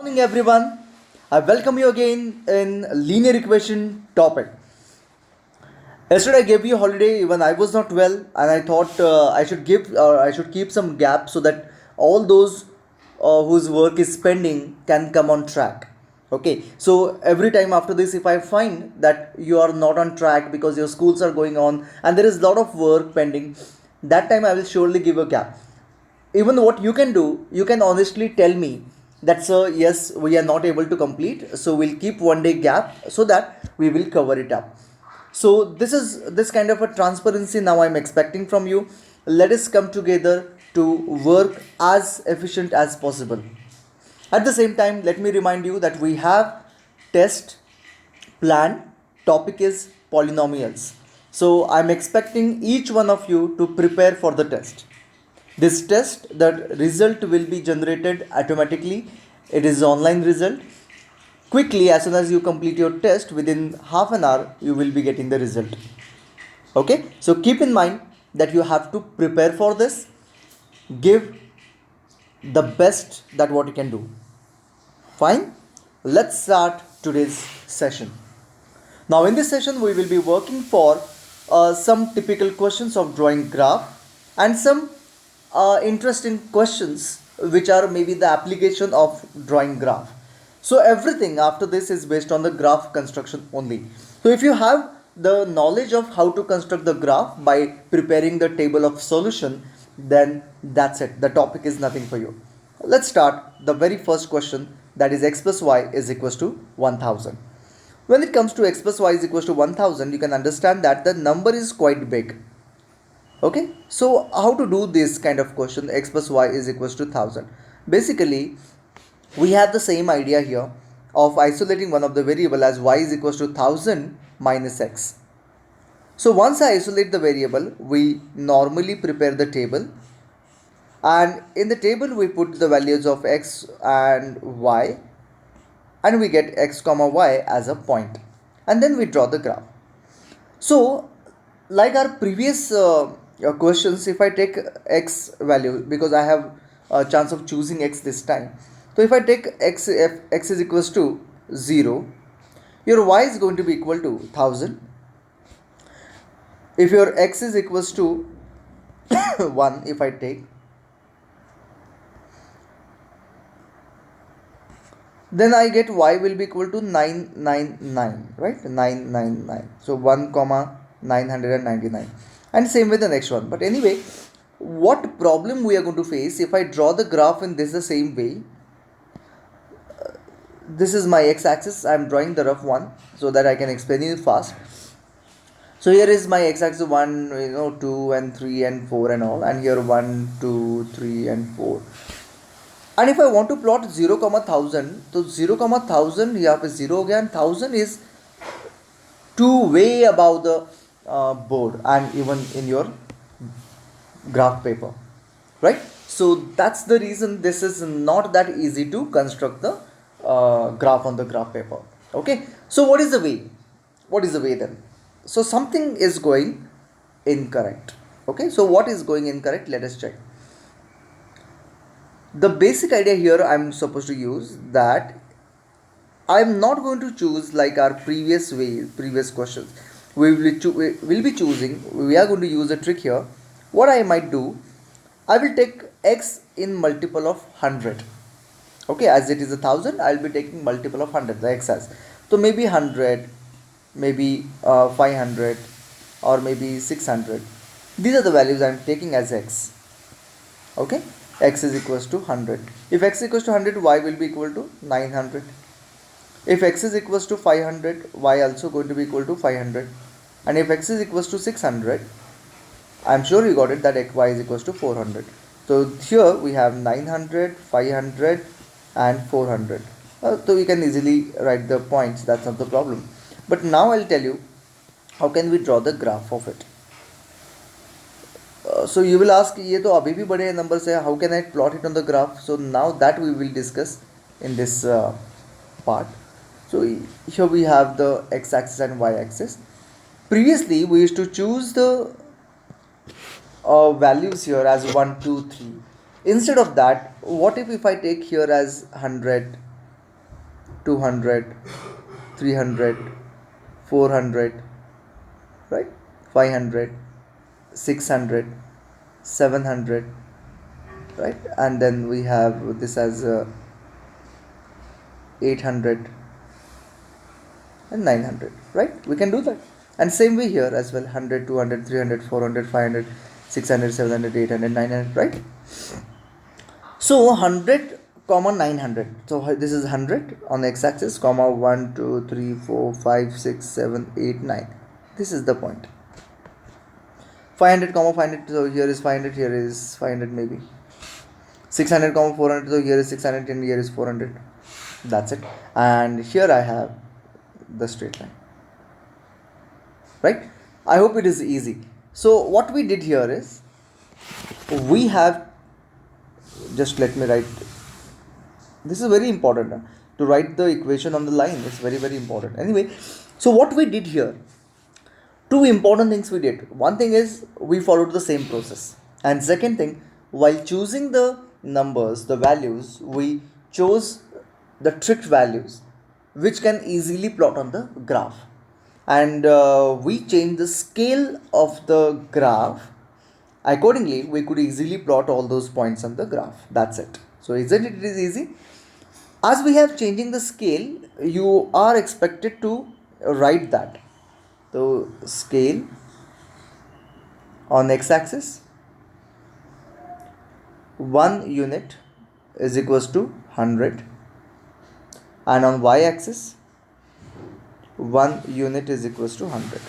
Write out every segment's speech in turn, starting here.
Morning everyone. I welcome you again in linear equation topic. Yesterday I gave you a holiday even I was not well and I thought I should keep some gap so that all those whose work is pending can come on track. Okay, so every time after this, if I find that you are not on track because your schools are going on and there is a lot of work pending, that time I will surely give a gap. Even what you can do, you can honestly tell me that, sir, yes, we are not able to complete, so we'll keep one day gap so that we will cover it up. So this kind of a transparency now I'm expecting from you. Let us come together to work as efficient as possible. At the same time, let me remind you that we have test plan. Topic is polynomials. So I'm expecting each one of you to prepare for the test. This test, the result will be generated automatically. It is online result. Quickly, as soon as you complete your test, within half an hour, you will be getting the result. Okay, so keep in mind that you have to prepare for this. Give the best that what you can do. Fine, let's start today's session. Now, in this session, we will be working for some typical questions of drawing graph and some interesting questions which are maybe the application of drawing graph. So everything after this is based on the graph construction only. So if you have the knowledge of how to construct the graph by preparing the table of solution, then that's it. The topic is nothing for you. Let's start the very first question, that is x plus y is equals to 1000. When it comes to x plus y is equals to 1000, you can understand that the number is quite big. Okay, so how to do this kind of question, x plus y is equals to 1000? Basically, we have the same idea here of isolating one of the variable as y is equals to 1000 minus x. So once I isolate the variable, we normally prepare the table, and in the table we put the values of x and y, and we get x comma y as a point, and then we draw the graph. So like our previous questions, if I take x value, because I have a chance of choosing x this time, so if I take x, if x is equals to 0, your y is going to be equal to 1000. If your x is equals to 1, if I take, then I get y will be equal to 999, right? 999. So 1 comma 999, and same with the next one. But anyway, what problem we are going to face if I draw the graph in this the same way? This is my x-axis. I am drawing the rough one so that I can explain it fast. So here is my x-axis 1, 2 and 3 and 4 and all, and here 1, 2, 3 and 4. And if I want to plot 0 comma 1000, so 0 comma 1000 यहाँ पे 0 हो गया, and 1000 is two way above the board and even in your graph paper, right? So that's the reason this is not that easy to construct the graph on the graph paper. Okay, so what is the way? What is the way then? So something is going incorrect. Okay, so what is going incorrect? Let us check. The basic idea here I'm supposed to use that I'm not going to choose like our previous way, previous questions. We will be choosing, we are going to use a trick here. What I might do, I will take x in multiple of 100. Okay, as it is 1000, I'll be taking multiple of 100, the x as. So maybe 100, maybe 500, or maybe 600. These are the values I'm taking as x. Okay, x is equals to 100. If x is equals to 100, y will be equal to 900. If x is equals to 500, y also going to be equal to 500. And if x is equals to 600, I'm sure you got it that y is equals to 400. So here we have 900, 500 and 400. So we can easily write the points, that's not the problem. But now I'll tell you how can we draw the graph of it. So you will ask, ये तो अभी भी बड़े numbers है, how can I plot it on the graph? So now that we will discuss in this part. So here we have the x-axis and y-axis. Previously we used to choose the values here as 1, 2, 3. Instead of that, what if I take here as 100, 200, 300, 400, right? 500, 600, 700, right? And then we have this as 800 and 900, right? We can do that. And same way here as well, 100, 200, 300, 400, 500, 600, 700, 800, 900, right? So 100 comma 900, so this is 100 on the x-axis, comma 1 2 3 4 5 6 7 8 9, this is the point. 500 comma 500, so here is 500, here is 500 maybe. 600 comma 400, so here is 600 and here is 400, that's it. And here I have the straight line, right? I hope it is easy. So what we did here is, we have, just let me write, this is very important, to write the equation on the line, it's very very important. Anyway, so what we did here, two important things we did. One thing is we followed the same process, and second thing, while choosing the numbers, the values, we chose the tricked values which can easily plot on the graph, and we changed the scale of the graph. Accordingly, we could easily plot all those points on the graph. That's it. So isn't it is easy? As we have changing the scale, you are expected to write that. So scale on x-axis, 1 unit is equals to 100, and on y-axis, 1 unit is equals to 100.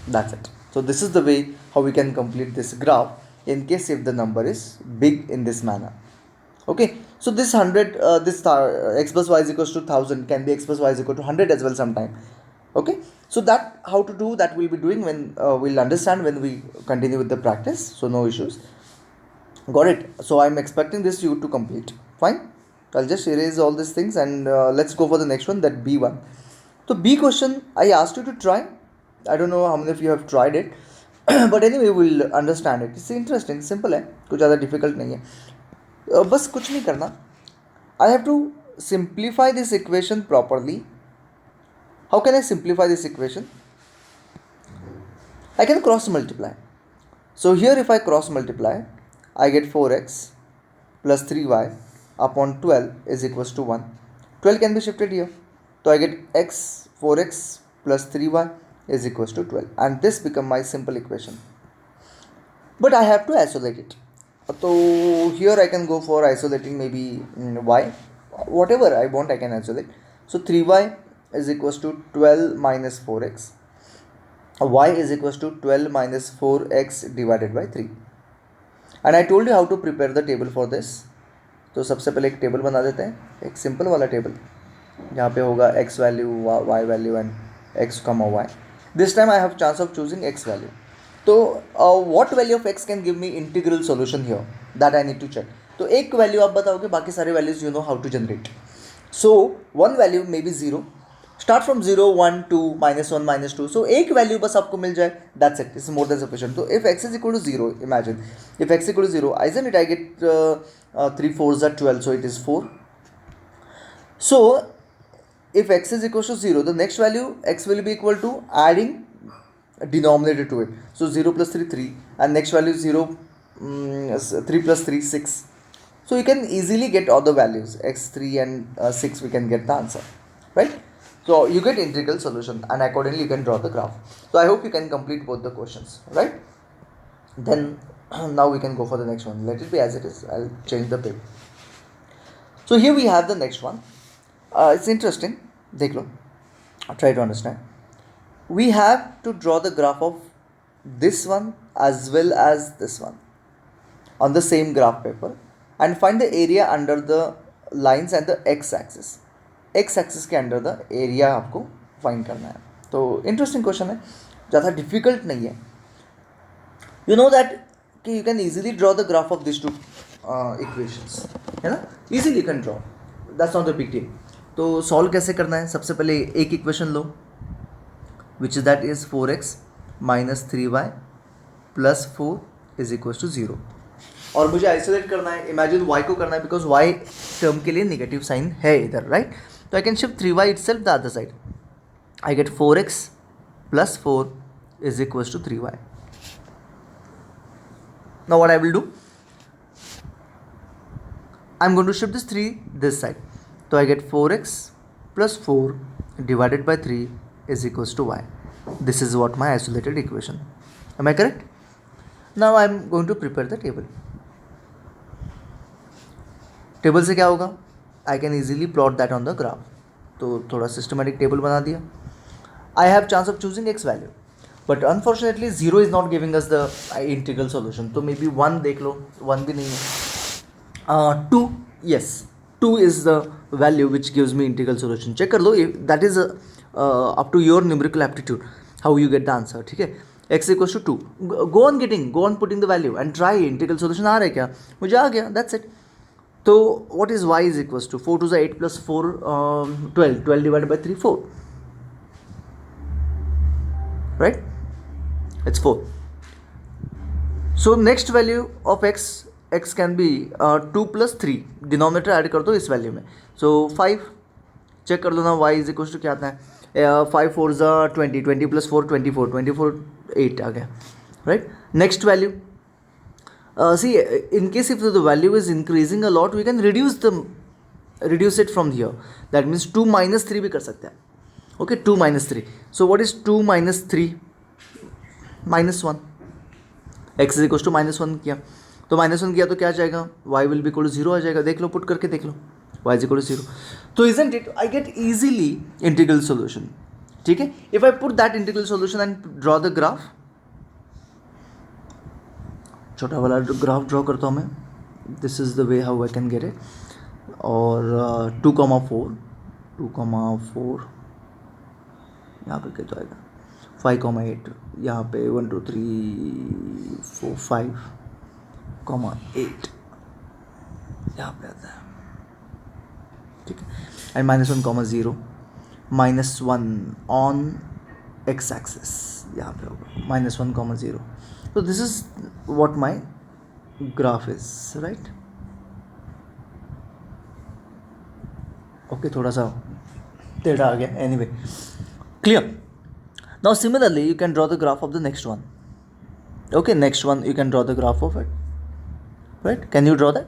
That's it. So this is the way how we can complete this graph in case if the number is big in this manner. Okay, so this 100, x plus y is equals to 1000 can be x plus y is equal to 100 as well sometime. Okay, so that how to do that we'll be doing when we'll understand when we continue with the practice. So no issues. Got it. So I'm expecting this you to complete. Fine. I'll just erase all these things and let's go for the next one, that B1. So B question I asked you to try. I don't know how many of you have tried it, but anyway we'll understand it. It's interesting, simple है, कुछ ज़्यादा difficult नहीं है. बस कुछ नहीं करना. I have to simplify this equation properly. How can I simplify this equation? I can cross multiply. So here if I cross multiply, I get 4x plus 3y upon 12 is equals to 1. 12 can be shifted here. So I get x 4x plus 3y is equals to 12, and this become my simple equation. But I have to isolate it. So here I can go for isolating maybe y, whatever I want I can isolate. So 3y is equals to 12 minus 4x. Y is equals to 12 minus 4x divided by 3. And I told you how to prepare the table for this. तो सबसे पहले एक table बना देते हैं, एक simple वाला table जहाँ पे होगा x value, y value and x, y. This time I have chance of choosing x value. तो what value of x can give me integral solution here, that I need to check. तो एक value आप बताओगे, बाकी सारे values you know how to generate. So one value may be 0. Start from 0, 1, 2, -1, -2. So एक value बस आपको मिल जाए, that's it. It's more than sufficient. So if x is equal to 0, imagine if x is equal to 0, isn't it I get 3 4s are 12, so it is 4. So if x is equal to 0, the next value x will be equal to adding denominator to it. So 0 plus 3 3, and next value 0, 3 plus 3 6. So you can easily get all the values x, 3 and 6, we can get the answer, right? So you get integral solution, and accordingly you can draw the graph. So I hope you can complete both the questions, right? Then now we can go for the next one. Let it be as it is. I'll change the paper. So here we have the next one. It's interesting. Dekh lo. Try to understand. We have to draw the graph of this one as well as this one on the same graph paper, and find the area under the lines and the x-axis. x-axis के under the area आपको find करना है. तो interesting question है, ज़्यादा difficult नहीं है. You know that कि you can easily draw the graph of this two equations, है ना, easily can draw, that's not the big deal. तो सॉल्व कैसे करना है, सबसे पहले एक equation low which is that is 4x minus 3y plus 4 is equals to 0. और मुझे आइसोलेट करना है, इमेजिन y को करना है, बिकॉज y टर्म के लिए नेगेटिव साइन है इधर, राइट? तो I can shift 3y itself the other side. I get 4x plus 4 is equals to 3y. Now what I will do? I'm going to shift this 3 this side. So I get 4x plus 4 divided by 3 is equals to y. This is what my isolated equation. Am I correct? Now I'm going to prepare the table. Table से क्या होगा? I can easily plot that on the graph. तो थोड़ा systematic table बना दिया. I have chance of choosing x value, but unfortunately 0 is not giving us the integral solution. तो maybe 1 देख लो, 1 भी नहीं है. 2, yes, 2 is the value which gives me integral solution. check कर लो, that is up to your numerical aptitude how you get the answer. ठीक है, x equals to 2. go on putting the value and try. integral solution आ रहा है क्या? मुझे आ गया, that's it. तो what is y is equals to 4 to the 8 plus 4 12 divided by 3 4. Right? It's 4. So next value of x can be 2 plus 3. Denominator add कर दो इस value में. So 5. चेक कर लो ना, y इज इक्वल्स टू क्या आता है? 5 4 ज़ा 20, 20 प्लस 4 24 8 आ गया, right? Next value, see in case if the value is increasing a lot we can reduce it from here. That means 2 minus 3 भी कर सकते हैं. Okay, 2 minus 3. So what is 2 minus 3? Minus 1. x is equals to minus 1 किया, तो minus 1 किया तो क्या आ जाएगा? y will be equal to 0 आ जाएगा. देख लो, पुट करके देख लो, y is equal to 0. तो isn't it, I get easily integral solution. ठीक है, if I put that integral solution and draw the graph, छोटा वाला ग्राफ ड्रॉ करता हूँ मैं. This is the way how I can get it. और 2,4 यहाँ पे क्या तो आएगा? 5,8 यहाँ पे 1 2 3 4 5,8 यहाँ पे आता है. ठीक है, एंड -1,0 -1 ऑन x एक्सिस यहाँ पे होगा -1,0. तो this is what my graph is, right? Okay, थोड़ा सा टेढ़ा आ गया. Anyway, clear. Now similarly you can draw the graph of the next one. Okay, next one you can draw the graph of it, right? Can you draw that?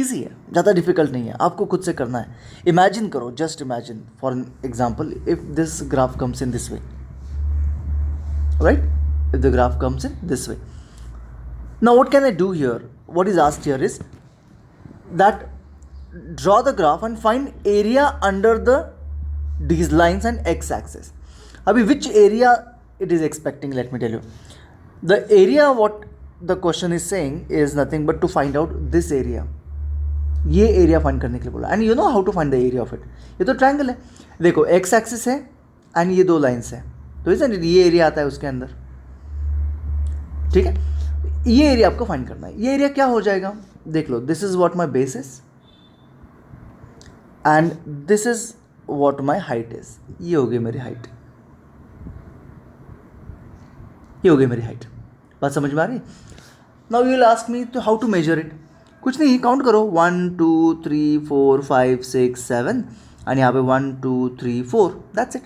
Easy है, ज़्यादा difficult नहीं है, आपको खुद से करना है. Imagine करो, just imagine for an example if this graph comes in this way, right? If the graph comes in this way. Now what can I do here? What is asked here is that draw the graph and find area under the these lines and x axis. Abhi which area it is expecting, let me tell you. The area what the question is saying is nothing but to find out this area. ये area find करने के लिए बोला. And you know how to find the area of it. ये तो triangle है, देखो x axis है एंड ये 2 लाइन्स है, तो ये एरिया आता है उसके अंदर. ठीक है, ये एरिया आपको फाइंड करना है. ये एरिया क्या हो जाएगा? देख लो, this is what my base is and this is what my height is. ये हो गई मेरी हाइट, ये हो गई मेरी हाइट. बात समझ में आ रही? Now you will ask me तो हाउ टू मेजर इट. कुछ नहीं, काउंट करो 1 2 3 4 5 6 7 एंड यहाँ पे 1 2 3 4. That's it.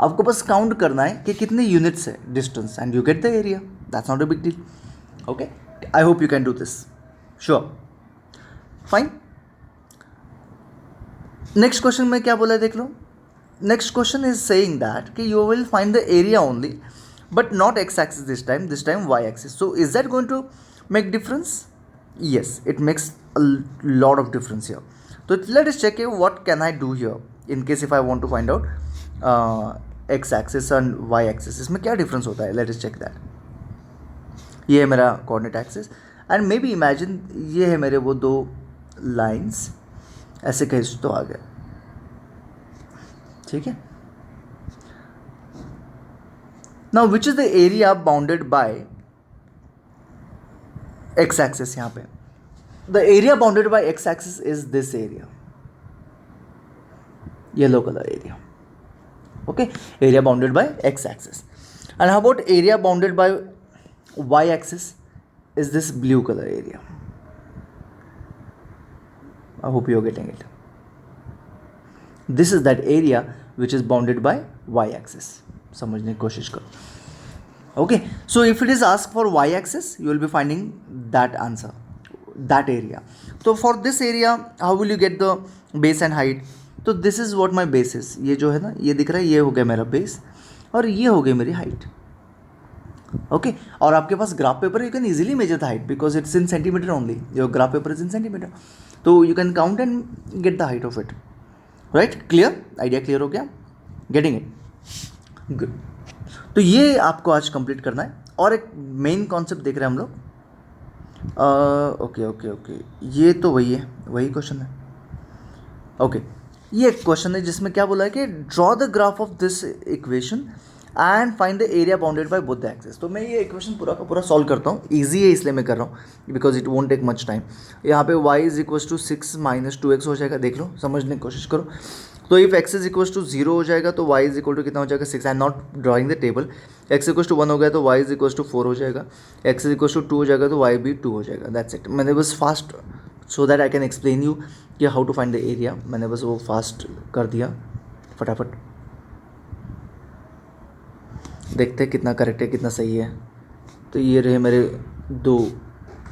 आपको बस काउंट करना है कि कितने यूनिट्स है distance and you get the area. That's not a big deal. Okay, I hope you can do this. Sure, fine. Next question में क्या बोला है देख लो. Next question is saying that कि you will find the area only but not X axis this time Y axis. So is that going to make difference? Yes, it makes a lot of difference here. तो let us check what can I do here in case if I want to find out X axis and Y axis. इसमें क्या difference होता है? Let us check that. ये है मेरा coordinate axis and maybe imagine ये है मेरे वो 2 लाइन्स, ऐसे कहीं तो आ गया. ठीक है, now which is the area bounded by x axis. यहाँ पे the area bounded by x axis is this area, yellow colour area. Okay, area bounded by x axis. And how about area bounded by y axis? is this blue color area. I hope you are getting it. This is that area which is bounded by y-axis. समझने की कोशिश करो. Okay, so if it is asked for y-axis, you will be finding that answer, that area. So for this area, how will you get the base and height? तो this is what my base is. ये जो है ना, ये दिख रहा है, ये हो गया मेरा बेस और ये हो गई मेरी हाइट. ओके और आपके पास graph paper, you can easily measure the height because it's in centimetre only. Your graph paper is in centimetre, तो you can count and get the height of it. Right, clear? Idea clear हो गया? Getting it? Good. तो ये आपको आज complete करना है और एक मेन कॉन्सेप्ट देख रहे हैं हम लोग. ओके, ये तो वही है, वही क्वेश्चन है. ओके, ये एक क्वेश्चन है जिसमें क्या बोला है कि draw the graph of this equation and find the area bounded by both the axes. तो मैं ये इक्वेशन पूरा का पूरा सॉल्व करता हूँ. ईजी है इसलिए मैं कर रहा हूँ because it won't take much time. यहाँ पे y is equals to 6 - 2x हो जाएगा. देख लो, समझने की कोशिश करो. तो if x is equals to 0 हो जाएगा तो y इज इक्वल टू कितना हो जाएगा 6. I am not drawing the table. x equals to 1 हो गया तो y इज इक्वल्स टू 4 हो जाएगा. x इज इक्वल्स टू 2 हो जाएगा तो y भी 2 हो जाएगा. That's it. मैंने बस fast so that I can explain you कि how to find the area. मैंने बस वो फास्ट कर दिया फटाफट. देखते हैं कितना करेक्ट है, कितना सही है. तो ये रहे मेरे दो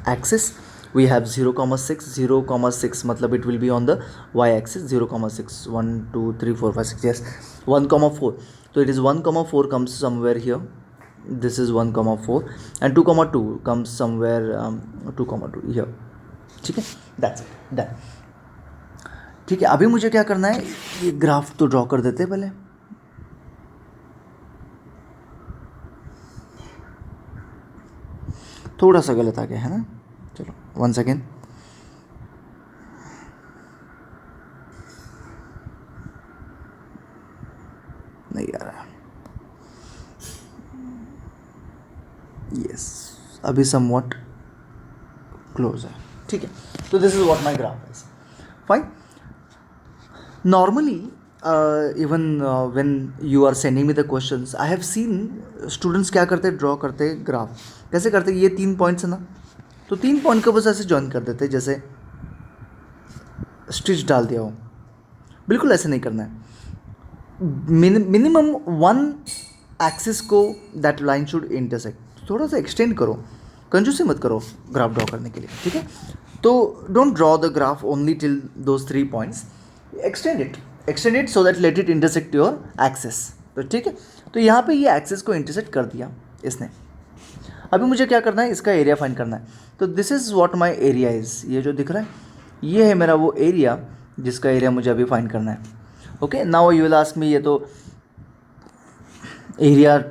एक्सिस. वी हैव 0,6, 0,6 मतलब it will be on the y axis. 0,6, 1 2 3 4 5 6, yes 1,4. तो it is 1,4 comes somewhere here. This is 1,4 and 2,2 comes somewhere 2,2 here. ठीक है, दैट्स इट, डन. ठीक है, अभी मुझे क्या करना है, ये ग्राफ तो ड्रॉ कर देते हैं पहले. थोड़ा सा गलत आ गया है ना. चलो 1 सेकेंड. नहीं आ रहा. यस, अभी समवॉट क्लोज है. ठीक है, तो this is what my graph is. Fine. Normally even when you are sending me the questions, I have seen students क्या करते हैं, ड्रॉ करते हैं ग्राफ. कैसे करते हैं? ये 3 पॉइंट्स है ना, तो 3 पॉइंट को बस ऐसे ज्वाइन कर देते हैं जैसे स्टिच डाल दिया हो. बिल्कुल ऐसे नहीं करना है. मिनिमम 1 एक्सिस को दैट लाइन शुड इंटरसेक्ट. थोड़ा सा एक्सटेंड करो, कंजूसी मत करो ग्राफ ड्रॉ करने के लिए. ठीक है, तो don't draw the graph only till those 3 points. Extend it so that let it intersect your axis. तो ठीक है, तो यहाँ पे ये एक्सिस को इंटरसेक्ट कर दिया इसने. अभी मुझे क्या करना है, इसका एरिया फाइंड करना है. तो this is what my area is. ये जो दिख रहा है ये है मेरा वो एरिया जिसका एरिया मुझे अभी फाइंड करना है. Okay, now you will ask me, ये तो एरिया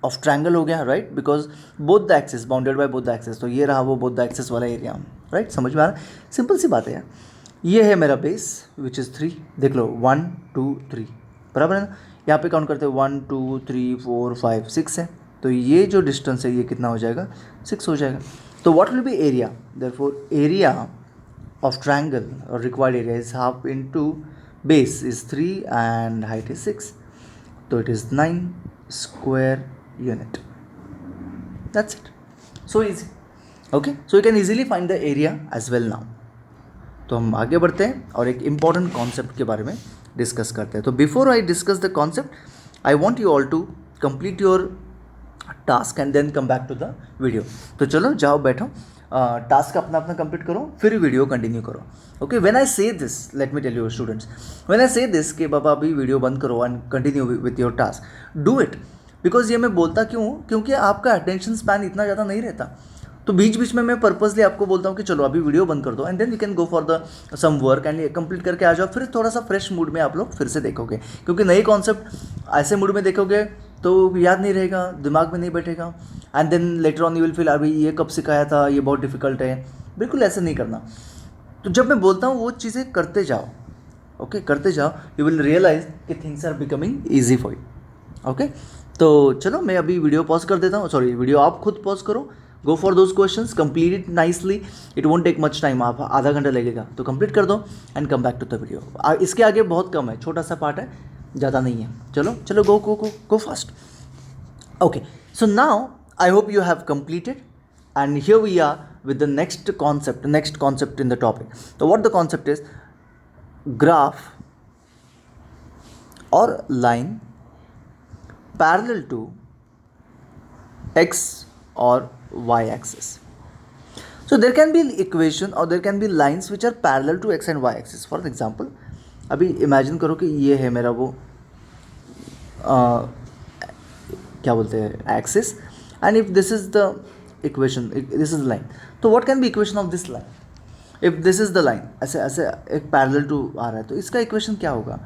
ऑफ ट्रायंगल हो गया, right, because both the axis bounded by both the axis. तो ये रहा वो बोथ द एक्सिस वाला एरिया. राइट, समझ में आ रहा है? सिंपल सी बात है यार. ये है मेरा बेस विच इज़ 3. देख लो 1 2 3 बराबर है ना. यहाँ पे काउंट करते हैं 1 2 3 4 5 6 है. तो ये जो डिस्टेंस है ये कितना हो जाएगा, 6 हो जाएगा. तो what will be area? Therefore area of triangle और required area is half into base is 3 and height is 6. तो it is 9 square unit. That's it. So easy. Okay, so you can easily find the area as well now. तो हम आगे बढ़ते हैं और एक important concept के बारे में डिस्कस करते हैं. तो before I discuss the concept, I want you all to complete your task and then come back to the video. तो चलो जाओ बैठो, टास्क अपना अपना कंप्लीट करो, फिर वीडियो कंटिन्यू करो. Okay, when I say this, let me tell you students, when I say this कि बाबा अभी वीडियो बंद करो and continue with your task, do it. Because ये मैं बोलता क्यों, क्योंकि आपका अटेंशन स्पैन इतना ज़्यादा नहीं रहता. तो बीच बीच में मैं पर्पसली आपको बोलता हूँ कि चलो अभी वीडियो बंद कर दो and then you can go for the some work and complete करके आ जाओ. फिर थोड़ा सा फ्रेश मूड में आप लोग फिर से देखोगे, क्योंकि नए कॉन्सेप्ट ऐसे मूड में देखोगे तो याद नहीं रहेगा, दिमाग में नहीं बैठेगा. And then later on you will feel अभी ये कब सिखाया था, ये बहुत डिफिकल्ट है. बिल्कुल ऐसे नहीं करना. तो जब मैं बोलता हूँ वो चीज़ें करते जाओ. ओके, करते जाओ, यू विल रियलाइज कि things are becoming easy for you. Okay, तो चलो मैं अभी वीडियो पॉज कर देता हूँ. सॉरी, वीडियो आप खुद पॉज करो. Go for those questions, complete it nicely. It won't take much time. आप आधा घंटा लगेगा तो कंप्लीट कर दो and come back to the video. इसके आगे बहुत कम है, छोटा सा पार्ट है, ज़्यादा नहीं है. चलो चलो गो fast. Okay, so now I hope you have completed and here we are with the next concept in the topic. So what the concept is, graph or line parallel to x or y axis. So there can be equation or there can be lines which are parallel to x and y axis. For example, अभी imagine करो कि ये है मेरा वो क्या बोलते हैं axis, and if this is the equation, this is the line, तो what can be equation of this line? If this is the line, ऐसे ऐसे एक parallel to आ रहा है, तो इसका equation क्या होगा?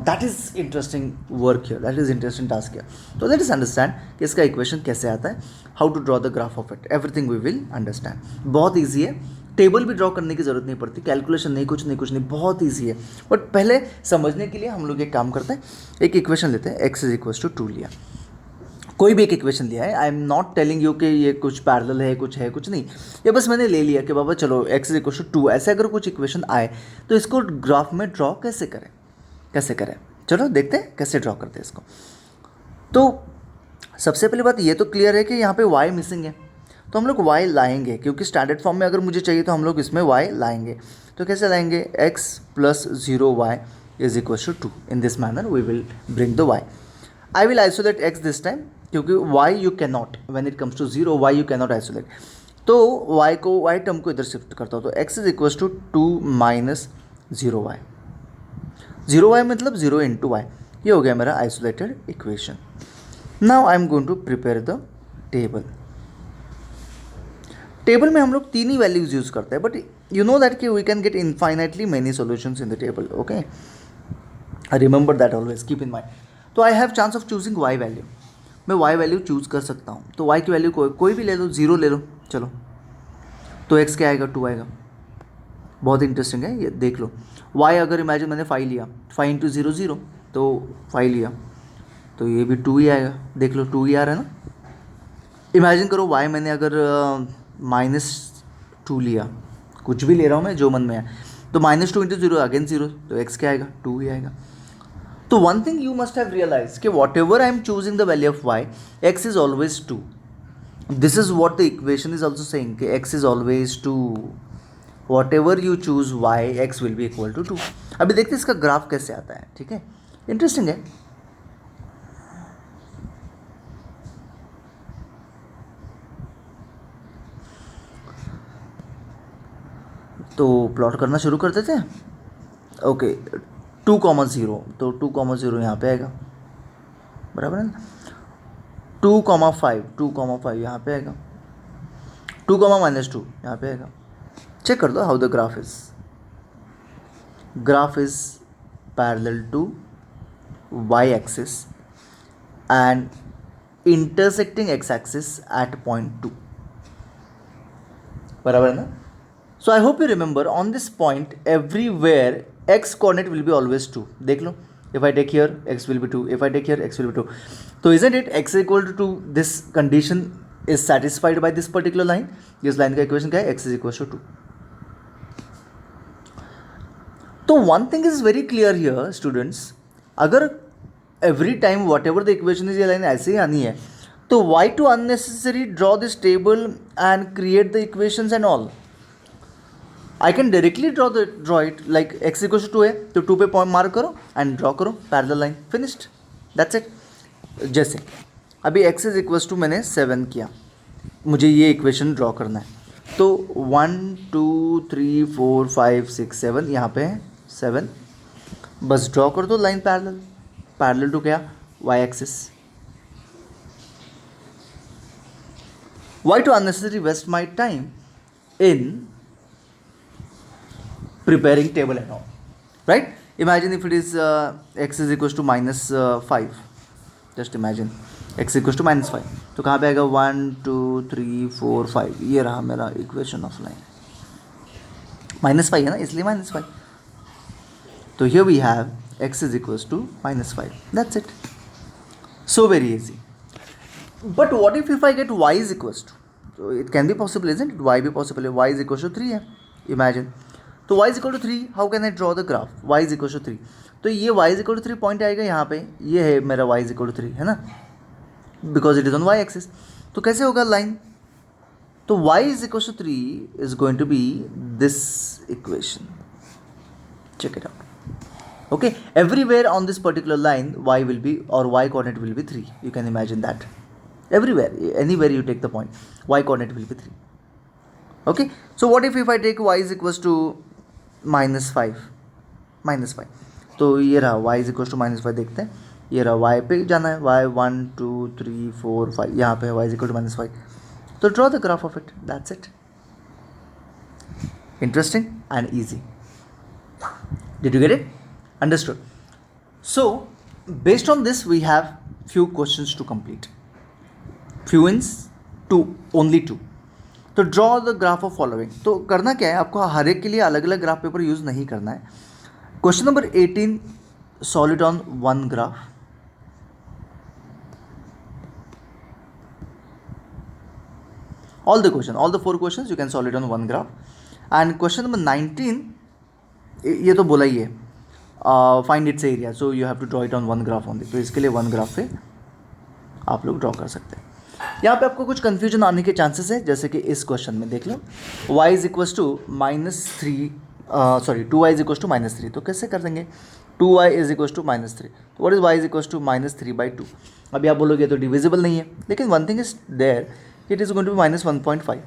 That is interesting work here, that is interesting task here. So let us understand कि इसका equation कैसे आता है, how to draw the graph of it, everything we will understand. बहुत easy है, टेबल भी ड्रॉ करने की ज़रूरत नहीं पड़ती, कैलकुलेशन नहीं, कुछ नहीं, बहुत ईजी है. बट पहले समझने के लिए हम लोग एक काम करते हैं, एक इक्वेशन लेते हैं, x इज इक्वल्स टू 2 लिया, कोई भी एक इक्वेशन लिया है. आई एम नॉट टेलिंग यू कि ये कुछ पैरेलल है, कुछ नहीं, ये बस मैंने ले लिया कि बाबा चलो x इज इक्वल्स टू 2. ऐसे अगर कुछ इक्वेशन आए तो इसको ग्राफ में ड्रॉ कैसे करें, चलो देखते हैं कैसे ड्रॉ करते हैं इसको. तो सबसे पहली बात ये तो क्लियर है कि यहाँ पे y मिसिंग है, तो हम लोग y लाएंगे, क्योंकि स्टैंडर्ड फॉर्म में अगर मुझे चाहिए तो हम लोग इसमें y लाएंगे. तो कैसे लाएंगे, x plus 0y is equal to 2. In this manner we will bring the y. I will isolate x this time, क्योंकि y you can not, when it comes to 0 y you can not isolate. तो y term को इधर shift करता हूँ, तो x is equal to 2 minus 0y. 0y मतलब 0 into y. ये हो गया मेरा isolated equation. Now I am going to prepare the table में हम लोग 3 ही वैल्यूज यूज़ करते हैं, बट यू नो दैट कि we can get infinitely many solutions in the table. Okay, remember that always, keep in mind. तो I have chance of choosing y value, मैं y value choose कर सकता हूँ. तो y की value कोई भी ले लो, 0 ले लो, चलो. तो x क्या आएगा, 2 आएगा. बहुत इंटरेस्टिंग है ये, देख लो. y अगर इमेजिन मैंने 5 लिया, 5 इंटू 0 0, तो 5 लिया, तो ये भी 2 ही आएगा. देख लो 2 ही आ रहा है ना. इमेजिन करो y मैंने अगर -2 लिया, कुछ भी ले रहा हूँ मैं जो मन में है, तो -2 इंटू 0 अगेन 0, तो x क्या आएगा, 2 ही आएगा. तो one thing you must have realise कि whatever I am choosing the value of y, x is always 2. This is what the equation is also saying कि x is always 2. Whatever you choose y, x will be equal to 2. अभी देखते हैं इसका graph कैसे आता है. ठीक है, इंटरेस्टिंग है. तो प्लॉट करना शुरू कर देते हैं. ओके, 2,0, तो 2,0 यहाँ पे आएगा, बराबर है ना. 2,5 यहाँ पे आएगा. 2,-2 यहाँ पे आएगा. चेक कर दो how the graph is parallel to y axis and intersecting x axis at point 2, बराबर है ना. So I hope you remember, on this point everywhere x coordinate will be always 2. देख लो, if I take here x will be 2, if I take here x will be 2. तो isn't it x equal to 2, this condition is satisfied by this particular line. इस line का equation क्या है, x is equal to 2. तो one thing is very clear here students, अगर every time whatever the equation is, ये line ऐसे ही आनी है, तो why to unnecessary draw this table and create the equations and all. I can directly draw it like x equals to 2 है, तो 2 पे point mark करो एंड ड्रॉ करो parallel line, finished, that's it. जैसे अभी x इज इक्वल्स टू मैंने 7 किया, मुझे ये इक्वेशन ड्रॉ करना है, तो 1 2 3 4 5 6 7 यहाँ पे है 7, बस ड्रॉ कर दो लाइन पैरेलल टू क्या, y axis. Why to unnecessarily waste my time in preparing table and all, right? Imagine if it is x is equals to -5, just imagine x equals to -5, तो कहाँ पे आएगा, 1 2 3 4 5, ये रहा मेरा इक्वेशन ऑफ लाइन. -5 है ना, इसलिए -5. तो here we have x is equals to -5, that's it. So very easy. But what if I get y is equals to, so it can be possible, isn't it? Y भी possible है, y is equals to 3 है, imagine. तो y is equal to 3, how can I draw the graph, y is equal to 3. तो ये y is equal to 3 point आएगा यहाँ पे, ये है मेरा y is equal to 3 है ना, because it is on y axis. तो कैसे होगा लाइन, तो y is equals to 3 is going to be this equation. Check it out. Okay, everywhere on this particular line y will be, or y coordinate will be 3. You can imagine that. Everywhere, anywhere you take the point, y coordinate will be 3. Okay, so what if I take y is equals to minus 5? Minus 5, तो ये रहा y is equal to minus 5. देखते हैं, ये रहा y पे जाना है, y 1 2 3 4 5, यहाँ पे y is equal to minus 5. तो draw the graph of it, that's it. Interesting and easy. Did you get it? Understood. So based on this we have few questions to complete. Few ins two, only two. तो draw the graph of following. तो करना क्या है आपको, हर एक के लिए अलग अलग ग्राफ पेपर यूज़ नहीं करना है. Question number 18, solve it on one graph. All the question, all the 4 questions you can solve it on one graph. And question number 19, ये तो बोला ही है, find its area, so you have to draw it on one graph only. तो इसके लिए one graph पे आप लोग ड्रॉ कर सकते हैं. यहाँ पे आपको कुछ कन्फ्यूजन आने के चांसेस है, जैसे कि इस क्वेश्चन में देख लो, y is equals to -3, sorry 2y is equals to -3. तो कैसे कर देंगे? 2y is equals to -3. तो what is y is equals to -3/2? अभी आप बोलोगे तो डिविजिबल नहीं है, लेकिन one thing is there, it is going to be -1.5.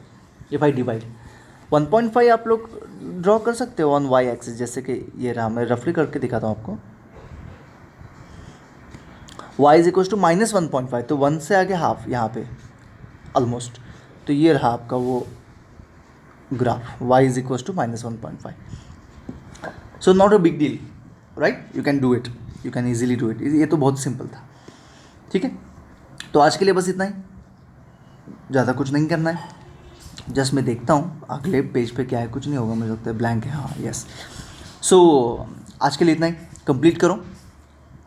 If I divide 1.5 आप लोग ड्रॉ कर सकते हो ऑन y एक्सिस. जैसे कि ये रहा, मैं रफली करके दिखाता हूँ आपको. y इज इक्वल्स टू -1.5, तो 1 से आगे हाफ यहाँ पे ऑलमोस्ट. तो ये रहा आपका वो graph, y is equals to -1.5. So not a big deal, right? You can do it, you can easily do it. ये तो बहुत सिंपल था. ठीक है, तो आज के लिए बस इतना ही, ज़्यादा कुछ नहीं करना है. जस्ट मैं देखता हूँ अगले पेज पे क्या है. कुछ नहीं होगा, मुझे लगता है ब्लैंक है. हाँ, यस. सो आज के लिए इतना ही. कंप्लीट करो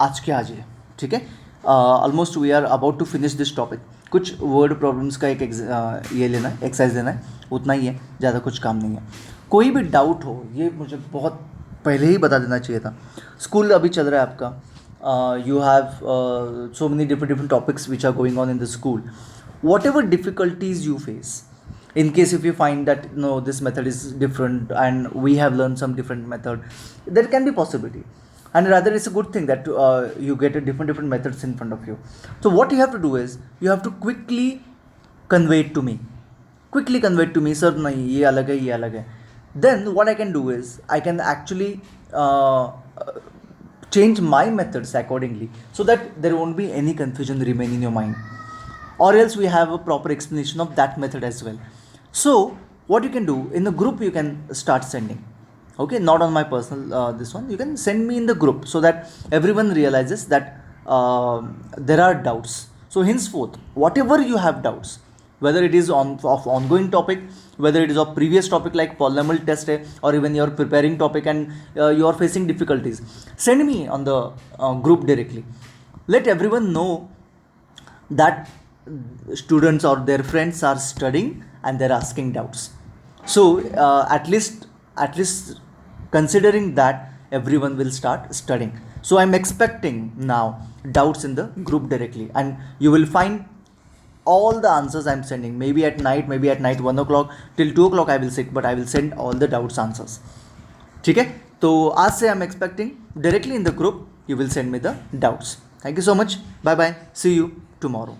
आज के आज ही. ठीक है, almost we are about to finish this topic. कुछ वर्ड प्रॉब्लम्स का एक ये लेना है, एक्सरसाइज लेना है, उतना ही है, ज़्यादा कुछ काम नहीं है. कोई भी डाउट हो, ये मुझे बहुत पहले ही बता देना चाहिए था. स्कूल अभी चल रहा है आपका, you have so many different topics which are going on in the school. Whatever difficulties you face, in case if you find that no, this method is different and we have learned some different method, there can be possibility, and rather it's a good thing that you get a different methods in front of you. So what you have to do is you have to quickly convey it to me, sir nahi ye alag hai. Then what I can do is I can actually change my methods accordingly, so that there won't be any confusion remain in your mind, or else we have a proper explanation of that method as well. So what you can do, in the group you can start sending, okay, not on my personal this one. You can send me in the group so that everyone realizes that there are doubts. So henceforth, whatever you have doubts, whether it is of ongoing topic, whether it is of previous topic like polynomial test hai, or even you're preparing topic and you are facing difficulties, send me on the group directly. Let everyone know that students or their friends are studying and they're asking doubts. So at least considering that, everyone will start studying. So I'm expecting now doubts in the group directly, and you will find all the answers I'm sending. Maybe at night 1 o'clock till 2 o'clock I will sit, but I will send all the doubts answers. ठीक है, तो आज से I'm expecting directly in the group you will send me the doubts. Thank you so much. Bye bye. See you tomorrow.